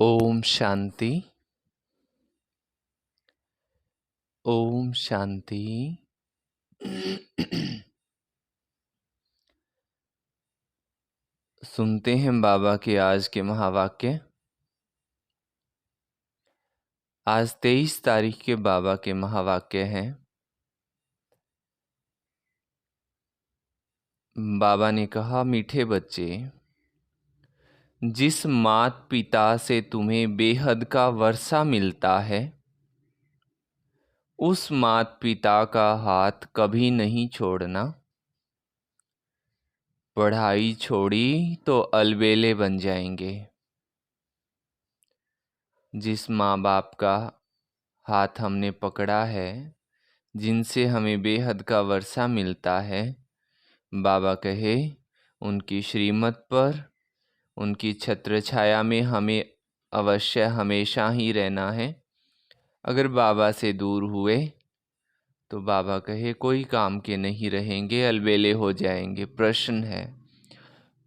ओम शांति। ओम शांति। सुनते हैं बाबा के आज के महावाक्य। आज 23 तारीख के बाबा के महावाक्य हैं। बाबा ने कहा, मीठे बच्चे, जिस मात पिता से तुम्हें बेहद का वर्षा मिलता है, उस मात पिता का हाथ कभी नहीं छोड़ना। पढ़ाई छोड़ी तो अलबेले बन जाएंगे। जिस माँ बाप का हाथ हमने पकड़ा है, जिनसे हमें बेहद का वर्षा मिलता है, बाबा कहे उनकी श्रीमत पर, उनकी छत्र छाया में हमें अवश्य हमेशा ही रहना है। अगर बाबा से दूर हुए तो बाबा कहे कोई काम के नहीं रहेंगे, अलबेले हो जाएंगे। प्रश्न है,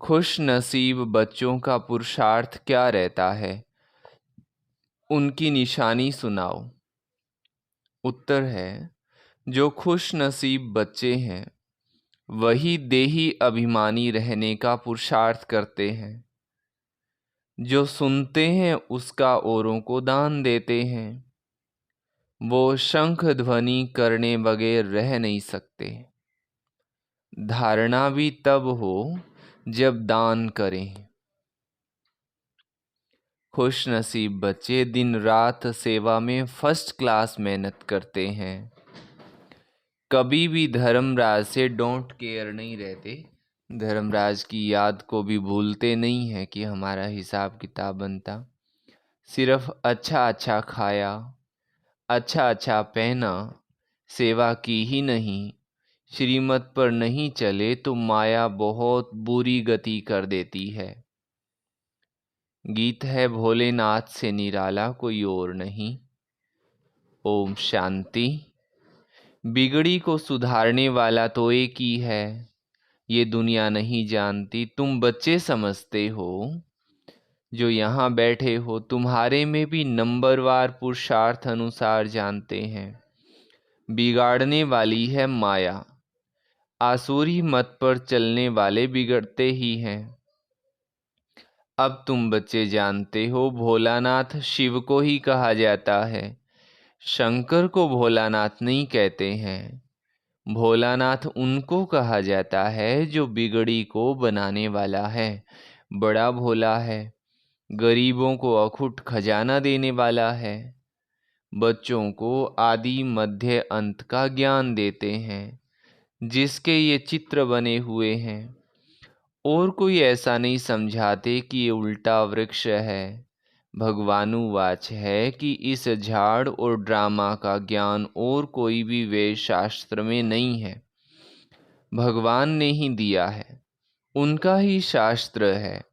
खुश नसीब बच्चों का पुरुषार्थ क्या रहता है? उनकी निशानी सुनाओ। उत्तर है, जो खुश नसीब बच्चे हैं वही देही अभिमानी रहने का पुरुषार्थ करते हैं। जो सुनते हैं उसका औरों को दान देते हैं। वो शंख ध्वनि करने बगैर रह नहीं सकते। धारणा भी तब हो जब दान करें। खुश नसीब बच्चे दिन रात सेवा में फर्स्ट क्लास मेहनत करते हैं। कभी भी धर्मराज से डोंट केयर नहीं रहते। धर्मराज की याद को भी भूलते नहीं है कि हमारा हिसाब किताब बनता। सिर्फ अच्छा अच्छा खाया, अच्छा अच्छा पहना, सेवा की ही नहीं। श्रीमत पर नहीं चले तो माया बहुत बुरी गति कर देती है। गीत है, भोलेनाथ से निराला कोई और नहीं। ओम शांति। बिगड़ी को सुधारने वाला तो एक ही है, ये दुनिया नहीं जानती। तुम बच्चे समझते हो, जो यहाँ बैठे हो तुम्हारे में भी नंबरवार पुरुषार्थ अनुसार जानते हैं। बिगाड़ने वाली है माया। आसुरी मत पर चलने वाले बिगड़ते ही हैं। अब तुम बच्चे जानते हो, भोलानाथ शिव को ही कहा जाता है। शंकर को भोलानाथ नहीं कहते हैं। भोलानाथ उनको कहा जाता है जो बिगड़ी को बनाने वाला है। बड़ा भोला है, गरीबों को अखुट खजाना देने वाला है। बच्चों को आदि मध्य अंत का ज्ञान देते हैं, जिसके ये चित्र बने हुए हैं। और कोई ऐसा नहीं समझाते कि ये उल्टा वृक्ष है। भगवानुवाच है कि इस झाड़ और ड्रामा का ज्ञान और कोई भी वेद शास्त्र में नहीं है। भगवान ने ही दिया है, उनका ही शास्त्र है,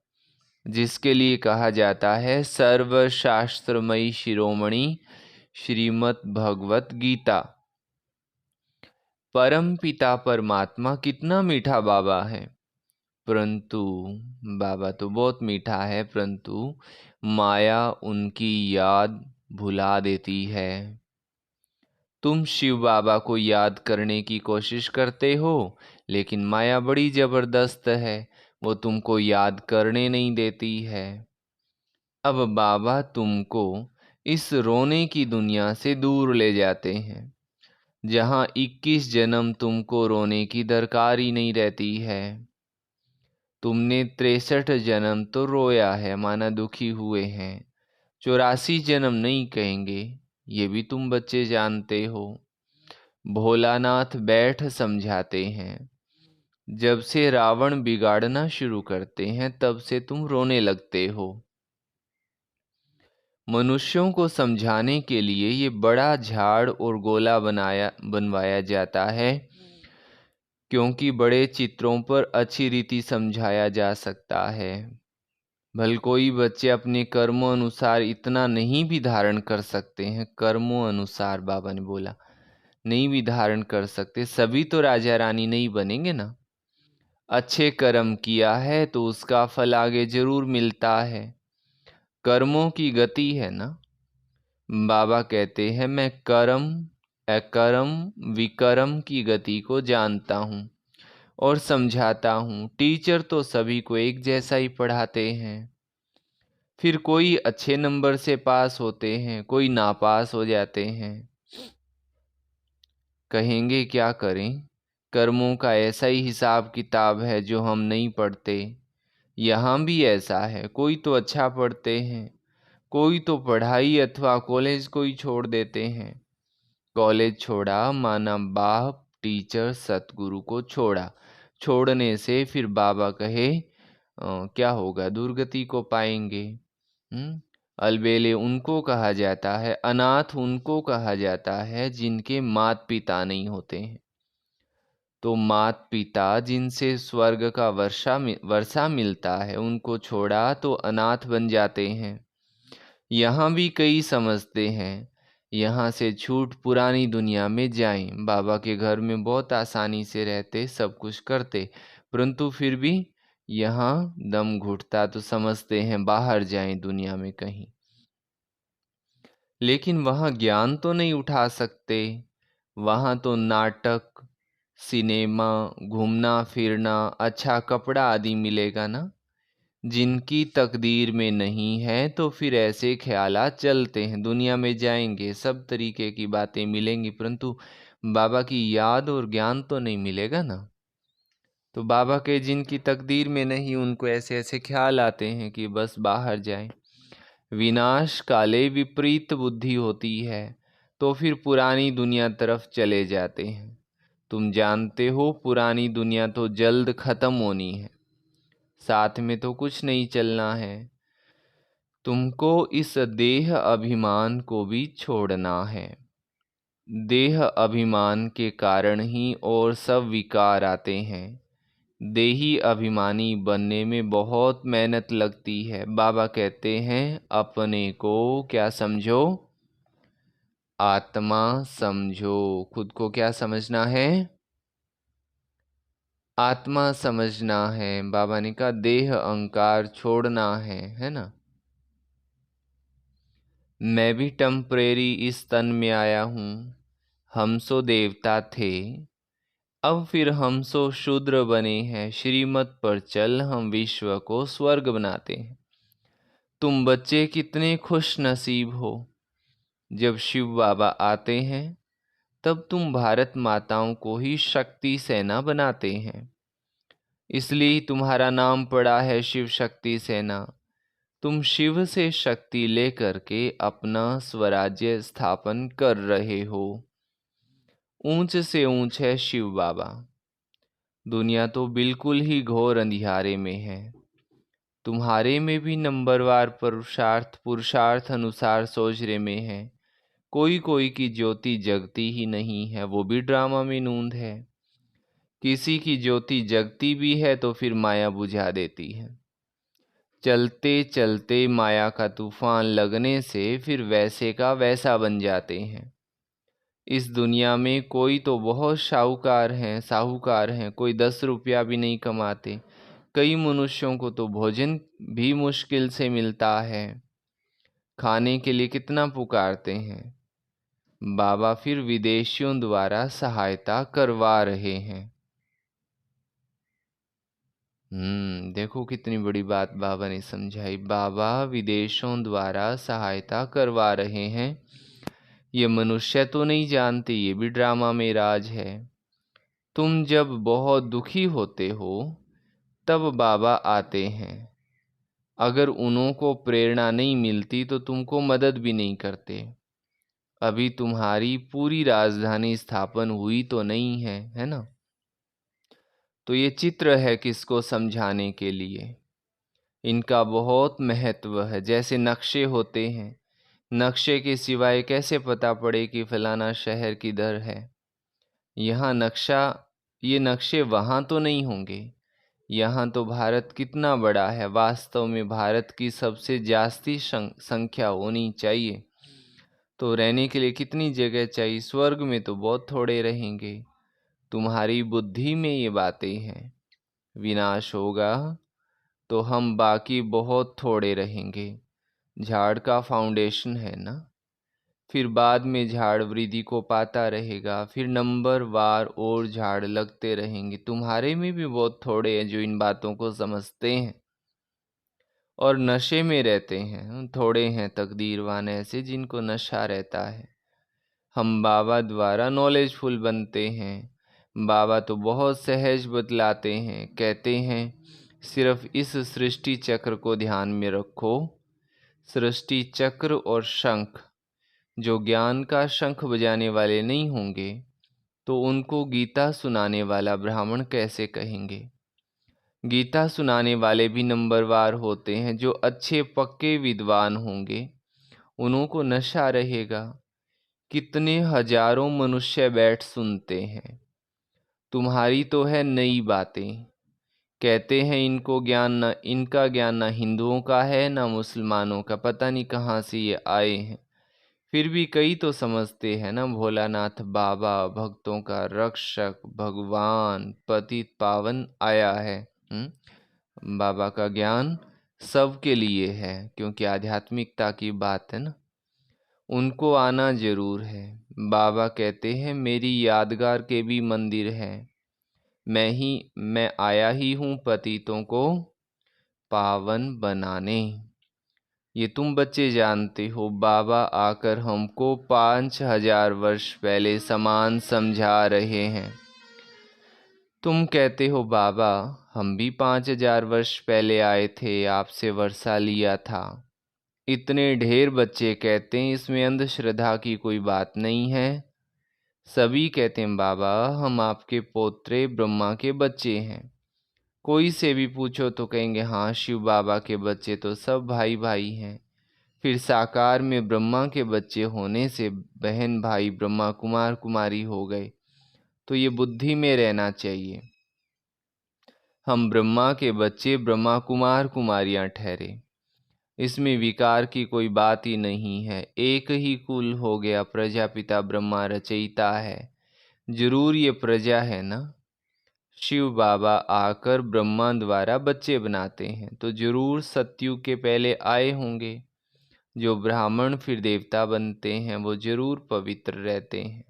जिसके लिए कहा जाता है सर्वशास्त्रमयी शिरोमणि श्रीमद् भगवत गीता। परम पिता परमात्मा कितना मीठा बाबा है, परंतु बाबा तो बहुत मीठा है, परंतु माया उनकी याद भुला देती है। तुम शिव बाबा को याद करने की कोशिश करते हो, लेकिन माया बड़ी जबरदस्त है, वो तुमको याद करने नहीं देती है। अब बाबा तुमको इस रोने की दुनिया से दूर ले जाते हैं, जहाँ 21 जन्म तुमको रोने की दरकार ही नहीं रहती है। तुमने 63 जन्म तो रोया है, माना दुखी हुए हैं। 84 जन्म नहीं कहेंगे, ये भी तुम बच्चे जानते हो। भोलानाथ बैठ समझाते हैं। जब से रावण बिगाड़ना शुरू करते हैं तब से तुम रोने लगते हो। मनुष्यों को समझाने के लिए ये बड़ा झाड़ और गोला बनवाया जाता है, क्योंकि बड़े चित्रों पर अच्छी रीति समझाया जा सकता है। भल कोई बच्चे अपने कर्मों अनुसार इतना नहीं भी धारण कर सकते हैं। कर्मों अनुसार बाबा ने बोला, नहीं भी धारण कर सकते। सभी तो राजा रानी नहीं बनेंगे ना। अच्छे कर्म किया है तो उसका फल आगे जरूर मिलता है। कर्मों की गति है ना। बाबा कहते हैं मैं कर्म अकर्म विकर्म की गति को जानता हूँ और समझाता हूँ। टीचर तो सभी को एक जैसा ही पढ़ाते हैं। फिर कोई अच्छे नंबर से पास होते हैं, कोई नापास हो जाते हैं। कहेंगे क्या करें, कर्मों का ऐसा ही हिसाब किताब है जो हम नहीं पढ़ते। यहाँ भी ऐसा है, कोई तो अच्छा पढ़ते हैं, कोई तो पढ़ाई अथवा कॉलेज को ही छोड़ देते हैं। कॉलेज छोड़ा माना बाप टीचर सतगुरु को छोड़ा। छोड़ने से फिर बाबा कहे क्या होगा, दुर्गति को पाएंगे। अलबेले उनको कहा जाता है, अनाथ उनको कहा जाता है जिनके माता पिता नहीं होते हैं। तो माता पिता जिनसे स्वर्ग का वर्षा मिलता है, उनको छोड़ा तो अनाथ बन जाते हैं। यहाँ भी कई समझते हैं यहाँ से छूट पुरानी दुनिया में जाएं। बाबा के घर में बहुत आसानी से रहते, सब कुछ करते, परंतु फिर भी यहाँ दम घुटता तो समझते हैं बाहर जाएं दुनिया में कहीं। लेकिन वहाँ ज्ञान तो नहीं उठा सकते। वहाँ तो नाटक, सिनेमा, घूमना फिरना, अच्छा कपड़ा आदि मिलेगा ना। जिनकी तकदीर में नहीं है तो फिर ऐसे ख्यालात चलते हैं। दुनिया में जाएंगे, सब तरीके की बातें मिलेंगी, परंतु बाबा की याद और ज्ञान तो नहीं मिलेगा ना। तो बाबा के जिनकी तकदीर में नहीं, उनको ऐसे ऐसे ख्याल आते हैं कि बस बाहर जाएं। विनाश काले विपरीत बुद्धि होती है, तो फिर पुरानी दुनिया तरफ चले जाते हैं। तुम जानते हो पुरानी दुनिया तो जल्द खत्म होनी है, साथ में तो कुछ नहीं चलना है। तुमको इस देह अभिमान को भी छोड़ना है। देह अभिमान के कारण ही और सब विकार आते हैं। देही अभिमानी बनने में बहुत मेहनत लगती है। बाबा कहते हैं अपने को क्या समझो, आत्मा समझो। खुद को क्या समझना है, आत्मा समझना है। बाबा ने कहा देह अहंकार छोड़ना है ना। मैं भी टेम्परेरी इस तन में आया हूँ। हम सो देवता थे, अब फिर हम सो शूद्र बने हैं। श्रीमत पर चल हम विश्व को स्वर्ग बनाते हैं। तुम बच्चे कितने खुश नसीब हो, जब शिव बाबा आते हैं तब तुम भारत माताओं को ही शक्ति सेना बनाते हैं। इसलिए तुम्हारा नाम पड़ा है शिव शक्ति सेना। तुम शिव से शक्ति लेकर के अपना स्वराज्य स्थापन कर रहे हो। ऊंच से ऊंच है शिव बाबा। दुनिया तो बिल्कुल ही घोर अंधियारे में है। तुम्हारे में भी नंबरवार पुरुषार्थ अनुसार सोचने में है। कोई कोई की ज्योति जगती ही नहीं है, वो भी ड्रामा में नूंद है। किसी की ज्योति जगती भी है तो फिर माया बुझा देती है। चलते चलते माया का तूफान लगने से फिर वैसे का वैसा बन जाते हैं। इस दुनिया में कोई तो बहुत साहूकार हैं, कोई 10 रुपया भी नहीं कमाते। कई मनुष्यों को तो भोजन भी मुश्किल से मिलता है, खाने के लिए कितना पुकारते हैं। बाबा फिर विदेशियों द्वारा सहायता करवा रहे हैं। देखो कितनी बड़ी बात बाबा ने समझाई। बाबा विदेशों द्वारा सहायता करवा रहे हैं। ये मनुष्य तो नहीं जानते, ये भी ड्रामा में राज है। तुम जब बहुत दुखी होते हो तब बाबा आते हैं। अगर उन्हों को प्रेरणा नहीं मिलती तो तुमको मदद भी नहीं करते। अभी तुम्हारी पूरी राजधानी स्थापन हुई तो नहीं है ना। तो ये चित्र है किसको समझाने के लिए। इनका बहुत महत्व है। जैसे नक्शे होते हैं, नक्शे के सिवाय कैसे पता पड़े कि फलाना शहर किधर है। यहाँ नक्शा, ये नक्शे वहाँ तो नहीं होंगे। यहाँ तो भारत कितना बड़ा है, वास्तव में भारत की सबसे जास्ती संख्या होनी चाहिए। तो रहने के लिए कितनी जगह चाहिए। स्वर्ग में तो बहुत थोड़े रहेंगे। तुम्हारी बुद्धि में ये बातें हैं। विनाश होगा तो हम बाकी बहुत थोड़े रहेंगे। झाड़ का फाउंडेशन है ना। फिर बाद में झाड़ वृद्धि को पाता रहेगा, फिर नंबर वार और झाड़ लगते रहेंगे। तुम्हारे में भी बहुत थोड़े हैं जो इन बातों को समझते हैं और नशे में रहते हैं। थोड़े हैं तकदीरवान ऐसे जिनको नशा रहता है। हम बाबा द्वारा नॉलेजफुल बनते हैं। बाबा तो बहुत सहज बतलाते हैं, कहते हैं सिर्फ इस सृष्टि चक्र को ध्यान में रखो। सृष्टि चक्र और शंख, जो ज्ञान का शंख बजाने वाले नहीं होंगे तो उनको गीता सुनाने वाला ब्राह्मण कैसे कहेंगे। गीता सुनाने वाले भी नंबरवार होते हैं। जो अच्छे पक्के विद्वान होंगे उन्हों को नशा रहेगा। कितने हजारों मनुष्य बैठ सुनते हैं। तुम्हारी तो है नई बातें। कहते हैं इनको ज्ञान न, इनका ज्ञान ना हिंदुओं का है ना मुसलमानों का, पता नहीं कहाँ से ये आए हैं। फिर भी कई तो समझते हैं ना भोलानाथ बाबा भक्तों का रक्षक, भगवान पतित पावन आया है। बाबा का ज्ञान सबके लिए है, क्योंकि आध्यात्मिकता की बात है ना। उनको आना जरूर है। बाबा कहते हैं मेरी यादगार के भी मंदिर है। मैं आया ही हूँ पतितों को पावन बनाने। ये तुम बच्चे जानते हो, बाबा आकर हमको 5000 वर्ष पहले समान समझा रहे हैं। तुम कहते हो बाबा हम भी 5000 वर्ष पहले आए थे, आपसे वर्षा लिया था। इतने ढेर बच्चे कहते हैं इसमें अंधश्रद्धा की कोई बात नहीं है। सभी कहते हैं बाबा हम आपके पोत्रे ब्रह्मा के बच्चे हैं। कोई से भी पूछो तो कहेंगे हाँ शिव बाबा के बच्चे तो सब भाई भाई हैं। फिर साकार में ब्रह्मा के बच्चे होने से बहन भाई ब्रह्मा कुमार कुमारी हो गए। तो ये बुद्धि में रहना चाहिए। हम ब्रह्मा के बच्चे ब्रह्मा कुमार कुमारियां ठहरे। इसमें विकार की कोई बात ही नहीं है। एक ही कुल हो गया, प्रजापिता ब्रह्मा रचयिता है। जरूर ये प्रजा है ना। शिव बाबा आकर ब्रह्मा द्वारा बच्चे बनाते हैं तो जरूर सतयुग के पहले आए होंगे। जो ब्राह्मण फिर देवता बनते हैं वो जरूर पवित्र रहते हैं।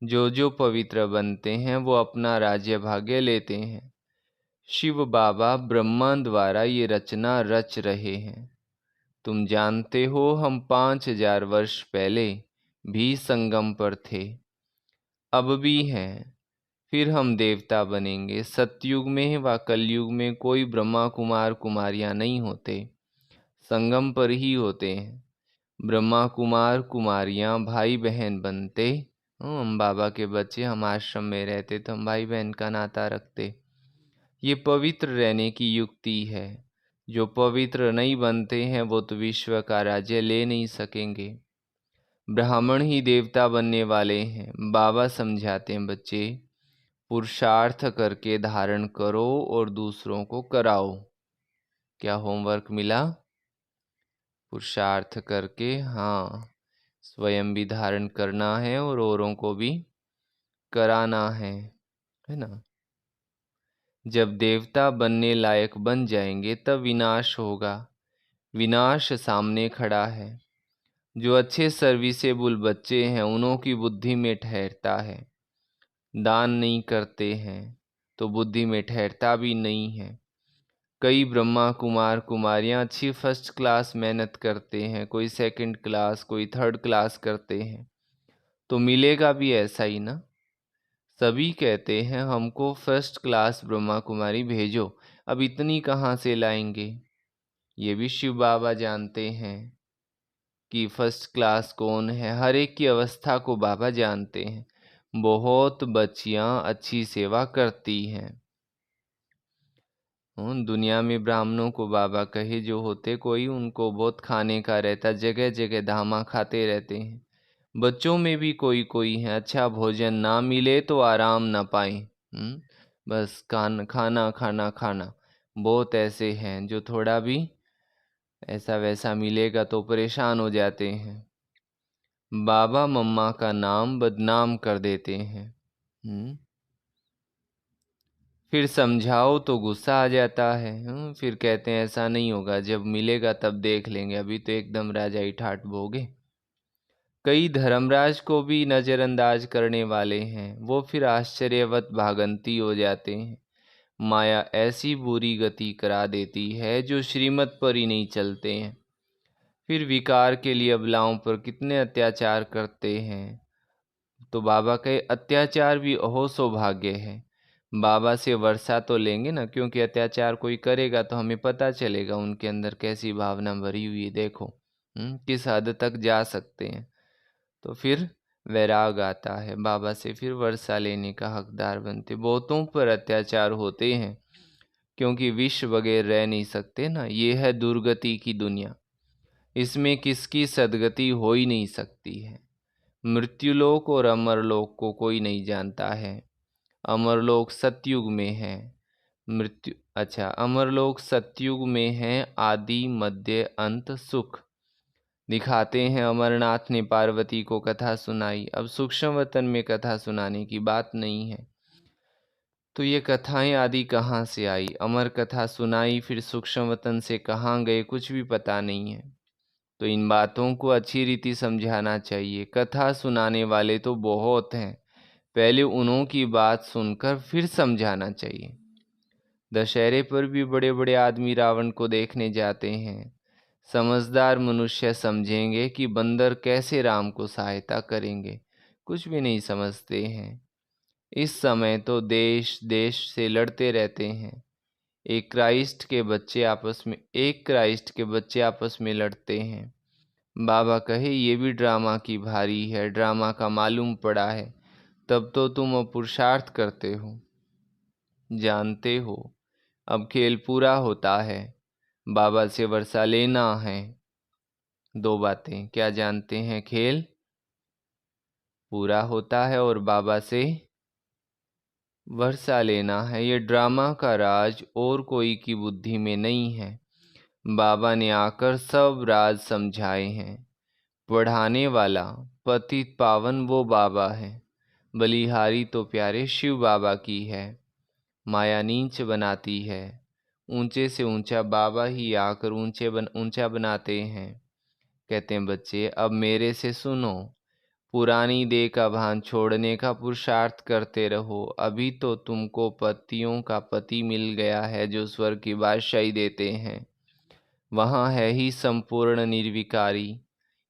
जो पवित्र बनते हैं वो अपना राज्य भाग्य लेते हैं। शिव बाबा ब्रह्मा द्वारा ये रचना रच रहे हैं। तुम जानते हो हम 5000 वर्ष पहले भी संगम पर थे, अब भी हैं, फिर हम देवता बनेंगे। सतयुग में व कलयुग में कोई ब्रह्मा कुमार कुमारियां नहीं होते, संगम पर ही होते हैं। ब्रह्मा कुमार कुमारियां भाई बहन बनते। हम बाबा के बच्चे, हम आश्रम में रहते तो हम भाई बहन का नाता रखते। ये पवित्र रहने की युक्ति है। जो पवित्र नहीं बनते हैं वो तो विश्व का राज्य ले नहीं सकेंगे। ब्राह्मण ही देवता बनने वाले हैं। बाबा समझाते हैं बच्चे पुरुषार्थ करके धारण करो और दूसरों को कराओ। क्या होमवर्क मिला? पुरुषार्थ करके, हाँ, स्वयं भी धारण करना है और औरों को भी कराना है ना। जब देवता बनने लायक बन जाएंगे तब विनाश होगा। विनाश सामने खड़ा है। जो अच्छे सर्विसेबल बच्चे हैं उन्हों की बुद्धि में ठहरता है। दान नहीं करते हैं तो बुद्धि में ठहरता भी नहीं है। कई ब्रह्मा कुमार कुमारियां अच्छी फर्स्ट क्लास मेहनत करते हैं, कोई सेकंड क्लास, कोई थर्ड क्लास करते हैं, तो मिलेगा भी ऐसा ही ना। सभी कहते हैं हमको फर्स्ट क्लास ब्रह्मा कुमारी भेजो। अब इतनी कहाँ से लाएंगे? ये भी शिव बाबा जानते हैं कि फर्स्ट क्लास कौन है। हर एक की अवस्था को बाबा जानते हैं। बहुत बच्चियां अच्छी सेवा करती हैं। दुनिया में ब्राह्मणों को बाबा कहे जो होते कोई, उनको बहुत खाने का रहता, जगह जगह धामा खाते रहते हैं। बच्चों में भी कोई कोई है अच्छा भोजन ना मिले तो आराम ना पाए। बस खाना खाना खाना खाना। बहुत ऐसे हैं जो थोड़ा भी ऐसा वैसा मिलेगा तो परेशान हो जाते हैं। बाबा मम्मा का नाम बदनाम कर देते हैं। फिर समझाओ तो गुस्सा आ जाता है। फिर कहते हैं ऐसा नहीं होगा, जब मिलेगा तब देख लेंगे, अभी तो एकदम राजाई ठाट भोगे। कई धर्मराज को भी नज़रअंदाज करने वाले हैं, वो फिर आश्चर्यवत भागंती हो जाते हैं। माया ऐसी बुरी गति करा देती है जो श्रीमत पर ही नहीं चलते हैं। फिर विकार के लिए अबलाओं पर कितने अत्याचार करते हैं। तो बाबा कहे अत्याचार भी अहो सौभाग्य है। बाबा से वर्षा तो लेंगे ना, क्योंकि अत्याचार कोई करेगा तो हमें पता चलेगा उनके अंदर कैसी भावना भरी हुई है। देखो किस हद तक जा सकते हैं। तो फिर वैराग आता है, बाबा से फिर वर्षा लेने का हकदार बनते। बहुतों पर अत्याचार होते हैं, क्योंकि विष बगैर रह नहीं सकते ना। ये है दुर्गति की दुनिया, इसमें किसकी सदगति हो ही नहीं सकती है। मृत्युलोक और अमरलोक को कोई नहीं जानता है। अमरलोक सतयुग में है, अमरलोक सतयुग में है, आदि मध्य अंत सुख। दिखाते हैं अमरनाथ ने पार्वती को कथा सुनाई। अब सूक्ष्म वतन में कथा सुनाने की बात नहीं है। तो ये कथाएं आदि कहाँ से आई? अमर कथा सुनाई, फिर सूक्ष्म वतन से कहाँ गए, कुछ भी पता नहीं है। तो इन बातों को अच्छी रीति समझाना चाहिए। कथा सुनाने वाले तो बहुत हैं, पहले उन्हों की बात सुनकर फिर समझाना चाहिए। दशहरे पर भी बड़े बड़े आदमी रावण को देखने जाते हैं। समझदार मनुष्य समझेंगे कि बंदर कैसे राम को सहायता करेंगे, कुछ भी नहीं समझते हैं। इस समय तो देश देश से लड़ते रहते हैं। एक क्राइस्ट के बच्चे आपस में लड़ते हैं। बाबा कहे ये भी ड्रामा की भारी है, ड्रामा का मालूम पड़ा है, तब तो तुम अब पुरुषार्थ करते हो, जानते हो अब खेल पूरा होता है, बाबा से वर्षा लेना है। दो बातें, क्या जानते हैं? खेल पूरा होता है और बाबा से वर्षा लेना है। ये ड्रामा का राज और कोई की बुद्धि में नहीं है। बाबा ने आकर सब राज समझाए हैं। पढ़ाने वाला पतित पावन वो बाबा है, बलिहारी तो प्यारे शिव बाबा की है। माया नीच बनाती है, ऊंचे से ऊंचा बाबा ही आकर ऊंचा बनाते हैं। कहते हैं बच्चे अब मेरे से सुनो, पुरानी देह का भान छोड़ने का पुरुषार्थ करते रहो। अभी तो तुमको पतियों का पति मिल गया है जो स्वर्ग की बादशाही देते हैं। वहाँ है ही संपूर्ण निर्विकारी,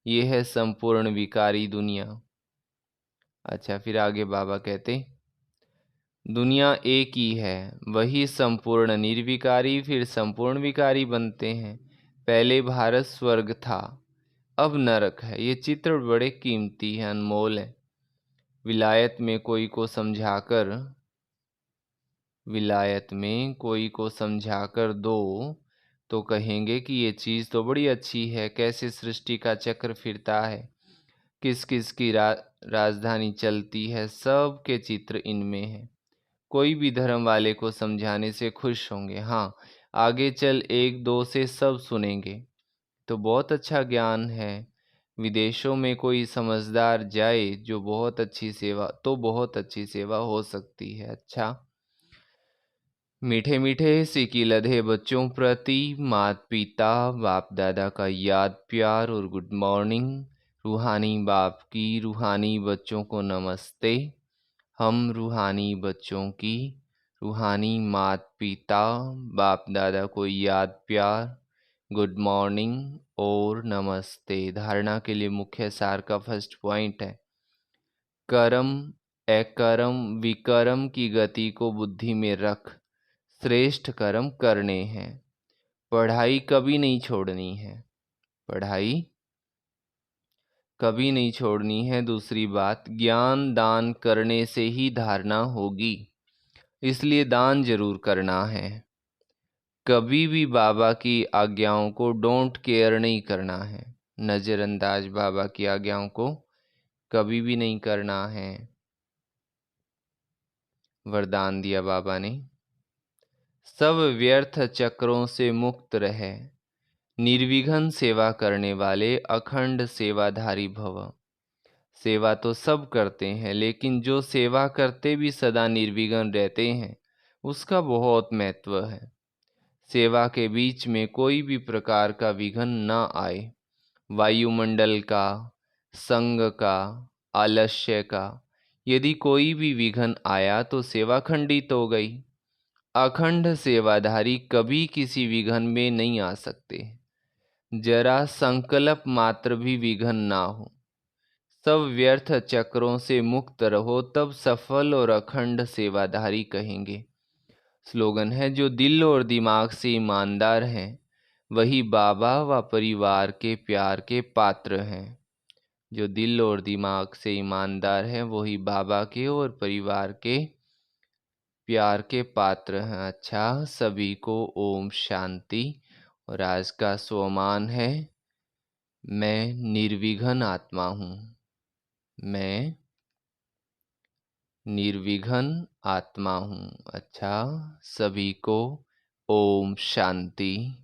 ये है संपूर्ण विकारी दुनिया। अच्छा, फिर आगे बाबा कहते दुनिया एक ही है, वही संपूर्ण निर्विकारी फिर संपूर्ण विकारी बनते हैं। पहले भारत स्वर्ग था, अब नरक है। ये चित्र बड़े कीमती हैं, अनमोल है। विलायत में कोई को समझाकर दो तो कहेंगे कि ये चीज़ तो बड़ी अच्छी है, कैसे सृष्टि का चक्र फिरता है, किस किस की राजधानी चलती है, सब के चित्र इनमें है। कोई भी धर्म वाले को समझाने से खुश होंगे। हाँ, आगे चल एक दो से सब सुनेंगे तो बहुत अच्छा ज्ञान है। विदेशों में कोई समझदार जाए जो बहुत अच्छी सेवा हो सकती है। अच्छा, मीठे मीठे सिकी लधे बच्चों प्रति माता पिता बाप दादा का याद प्यार और गुड मॉर्निंग। रूहानी बाप की रूहानी बच्चों को नमस्ते। हम रूहानी बच्चों की रूहानी माता पिता बाप दादा को याद प्यार, गुड मॉर्निंग और नमस्ते। धारणा के लिए मुख्य सार का फर्स्ट पॉइंट है कर्म अकर्म विकर्म की गति को बुद्धि में रख, श्रेष्ठ कर्म करने हैं। पढ़ाई कभी नहीं छोड़नी है, पढ़ाई कभी नहीं छोड़नी है। दूसरी बात, ज्ञान दान करने से ही धारणा होगी, इसलिए दान जरूर करना है। कभी भी बाबा की आज्ञाओं को डोंट केयर नहीं करना है, नज़रअंदाज बाबा की आज्ञाओं को कभी भी नहीं करना है। वरदान दिया बाबा ने, सब व्यर्थ चक्रों से मुक्त रहे, निर्विघ्न सेवा करने वाले अखंड सेवाधारी भव। सेवा तो सब करते हैं, लेकिन जो सेवा करते भी सदा निर्विघ्न रहते हैं उसका बहुत महत्व है। सेवा के बीच में कोई भी प्रकार का विघ्न न आए। वायुमंडल का, संग का, आलस्य का, यदि कोई भी विघ्न आया तो सेवा खंडित हो गई। अखंड सेवाधारी कभी किसी विघ्न में नहीं आ सकते। जरा संकल्प मात्र भी विघ्न ना हो, सब व्यर्थ चक्रों से मुक्त रहो, तब सफल और अखंड सेवाधारी कहेंगे। स्लोगन है, जो दिल और दिमाग से ईमानदार हैं वही बाबा व परिवार के प्यार के पात्र हैं। जो दिल और दिमाग से ईमानदार है वही बाबा के और परिवार के प्यार के पात्र हैं। अच्छा, सभी को ओम शांति। और आज का स्वमान है, मैं निर्विघ्न आत्मा हूँ। मैं निर्विघ्न आत्मा हूँ। अच्छा, सभी को ओम शांति।